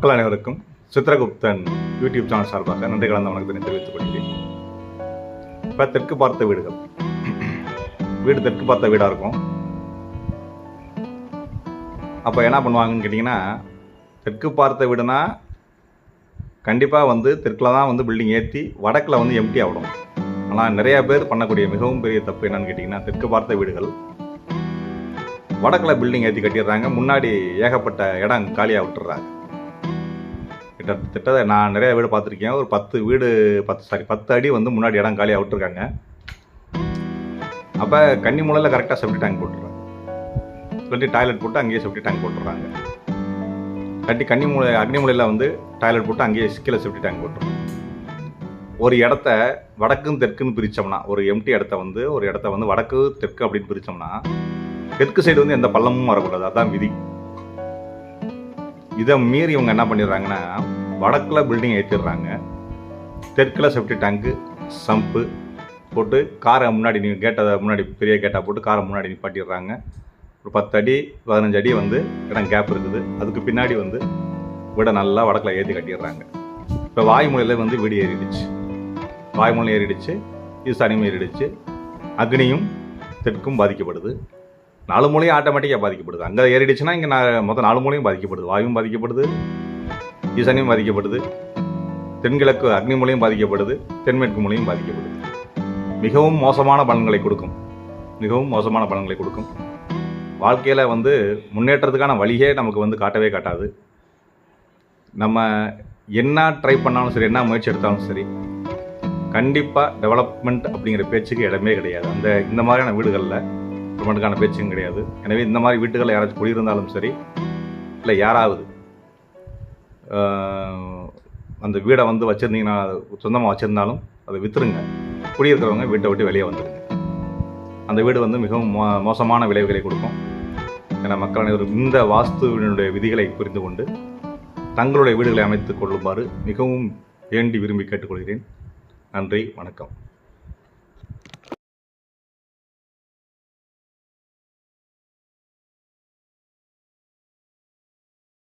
மக்கள் அனைவருக்கும் Chitraguptan YouTube channel சார்பாக நன்றி கலந்த வணக்கத்தினை தெரிவித்துக் கொள்கிறேன். இப்போ தெற்கு பார்த்த வீடுகள், வீடு தெற்கு பார்த்த வீடாக இருக்கும். அப்போ என்ன பண்ணுவாங்கன்னு கேட்டிங்கன்னா, தெற்கு பார்த்த வீடுனா கண்டிப்பாக தெற்கில் தான் பில்டிங் ஏற்றி வடக்கில் எம்டி ஆகிடும். ஆனால் நிறையா பேர் பண்ணக்கூடிய மிகவும் பெரிய தப்பு என்னன்னு கேட்டிங்கன்னா, தெற்கு பார்த்த வீடுகள் வடக்கில் பில்டிங் ஏற்றி கட்டிடுறாங்க, முன்னாடி ஏகப்பட்ட இடம் காலியாக விட்டுறாங்க. கிட்டத்தட்ட நான் நிறைய வீடு பார்த்துருக்கேன். ஒரு 10 அடி முன்னாடி இடம் காலியாக விட்டுருக்காங்க. அப்போ கன்னி மூலையில் கரெக்டாக செப்டி டேங்க் போட்டுறாங்க, டாய்லெட் போட்டு அங்கேயே செப்டி டேங்க் போட்டுறாங்க. கன்னி மூலை அக்னி மூலையில் டாய்லெட் போட்டு அங்கேயே கீழே செப்டி டேங்க் போட்டுறாங்க. ஒரு இடத்த வடக்கும் தெற்குன்னு பிரித்தோம்னா, ஒரு எம்டி இடத்த ஒரு இடத்த வடக்கு தெற்கு அப்படின்னு பிரித்தோம்னா, தெற்கு சைடு எந்த பள்ளமும் வரக்கூடாது. அதுதான் விதி. இதை மீறி இவங்க என்ன பண்ணிடுறாங்கன்னா, வடக்கில் பில்டிங் ஏற்றிடுறாங்க, தெற்கில் செப்டி டேங்க்கு சம்பு போட்டு காரை முன்னாடி கேட்டை முன்னாடி பெரிய கேட்டாக போட்டு காரை முன்னாடி நிப்பாட்டிடுறாங்க. ஒரு 10 அடி 15 அடி இடம் கேப் இருக்குது. அதுக்கு பின்னாடி வீடை நல்லா வடக்கில் ஏற்றி கட்டிடுறாங்க. இப்போ வாய்மொழியில் வீடு ஏறிடுச்சு, வாய்மொழி ஏறிடுச்சு, ஈசானியும் ஏறிடுச்சு, அக்னியும் தெற்கும் பாதிக்கப்படுது. 4 மூலையும் ஆட்டோமேட்டிக்காக பாதிக்கப்படுது. அங்கே ஏறிடுச்சுன்னா இங்கே மொத்தம் 4 மூலையும் பாதிக்கப்படுது. வாயும் பாதிக்கப்படுது, ஈசானியும் பாதிக்கப்படுது, தென்கிழக்கு அக்னி மூலையும் பாதிக்கப்படுது, தென்மேற்கு மூலையும் பாதிக்கப்படுது. மிகவும் மோசமான பலன்களை கொடுக்கும், மிகவும் மோசமான பலன்களை கொடுக்கும். வாழ்க்கையில் முன்னேற்றத்துக்கான வழியே நமக்கு காட்டவே காட்டாது. நம்ம என்ன ட்ரை பண்ணாலும் சரி, என்ன முயற்சி எடுத்தாலும் சரி, கண்டிப்பாக டெவலப்மெண்ட் அப்படிங்கிற பேச்சுக்கு இடமே கிடையாது. இந்த மாதிரியான வீடுகளில் டெவலப்மெண்ட்டுக்கான பேச்சும் கிடையாது. எனவே இந்த மாதிரி வீட்டுகளில் யாராச்சும் குடியிருந்தாலும் சரி, இல்லை யாராவது அந்த வீடை வச்சுருந்தீங்கன்னா, சொந்தமாக வச்சுருந்தாலும் அதை விற்றுருங்க. குடியிருக்கிறவங்க வீட்டை விட்டு வெளியே வந்துடுங்க. அந்த வீடு மிகவும் மோசமான விளைவுகளை கொடுக்கும். ஏன்னா மக்கள் அனைவரும் இந்த வாஸ்துவினுடைய விதிகளை புரிந்து கொண்டு தங்களுடைய வீடுகளை அமைத்துக் கொள்ளுமாறு மிகவும் வேண்டி விரும்பி கேட்டுக்கொள்கிறேன். நன்றி, வணக்கம்.